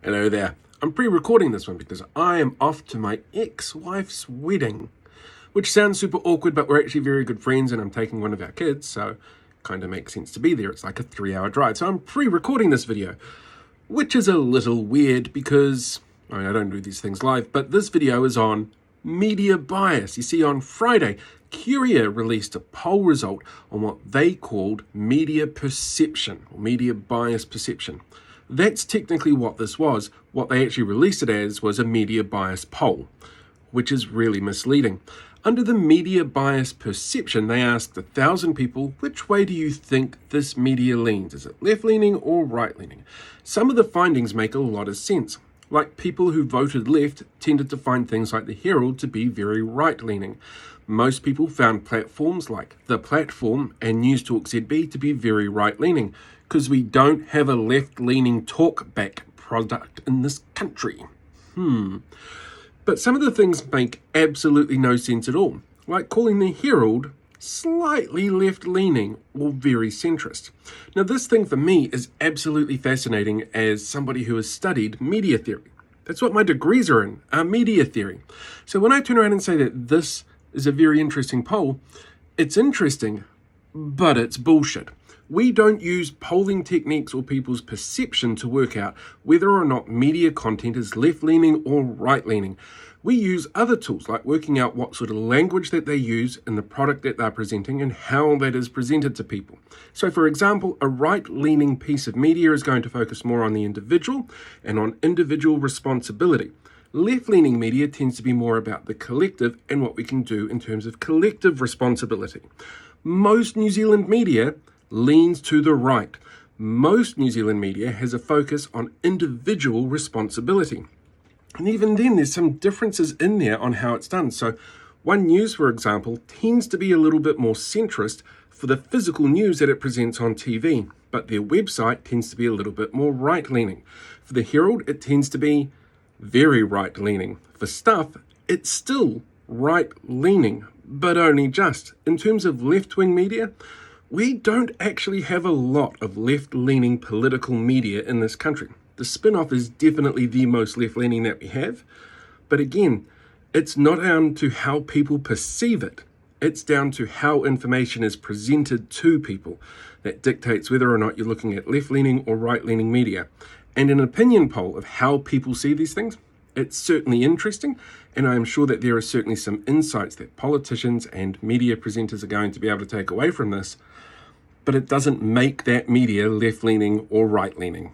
Hello there. I'm pre-recording this one because I am off to my ex-wife's wedding, which sounds super awkward, but we're actually very good friends and I'm taking one of our kids, so kind of makes sense to be there. It's like a 3-hour drive. So I'm pre-recording this video, which is a little weird because I don't do these things live, but this video is on media bias. You see, on Friday, Curia released a poll result on what they called media perception, or media bias perception. That's technically what this was. What they actually released it as was a media bias poll, which is really misleading. Under the media bias perception, they asked 1,000 people, which way do you think this media leans? Is it left-leaning or right-leaning? Some of the findings make a lot of sense. Like, people who voted left tended to find things like the Herald to be very right-leaning. Most people found platforms like The Platform and News Talk ZB to be very right-leaning, because we don't have a left-leaning talkback product in this country. But some of the things make absolutely no sense at all, like calling the Herald slightly left-leaning or very centrist. Now, this thing for me is absolutely fascinating as somebody who has studied media theory. That's what my degrees are in, media theory. So when I turn around and say that this is a very interesting poll, it's interesting, but it's bullshit. We don't use polling techniques or people's perception to work out whether or not media content is left-leaning or right-leaning. We use other tools like working out what sort of language that they use in the product that they're presenting and how that is presented to people. So, for example, a right-leaning piece of media is going to focus more on the individual and on individual responsibility. Left-leaning media tends to be more about the collective and what we can do in terms of collective responsibility. Most New Zealand media leans to the right. Most New Zealand media has a focus on individual responsibility. And even then, there's some differences in there on how it's done. So One News, for example, tends to be a little bit more centrist for the physical news that it presents on TV, but their website tends to be a little bit more right-leaning. For the Herald, it tends to be very right-leaning. For Stuff, it's still right-leaning, but only just. In terms of left-wing media, we don't actually have a lot of left-leaning political media in this country. The Spin-Off is definitely the most left-leaning that we have, but again, it's not down to how people perceive it. It's down to how information is presented to people that dictates whether or not you're looking at left-leaning or right-leaning media. And an opinion poll of how people see these things, it's certainly interesting, and I am sure that there are certainly some insights that politicians and media presenters are going to be able to take away from this, but it doesn't make that media left-leaning or right-leaning.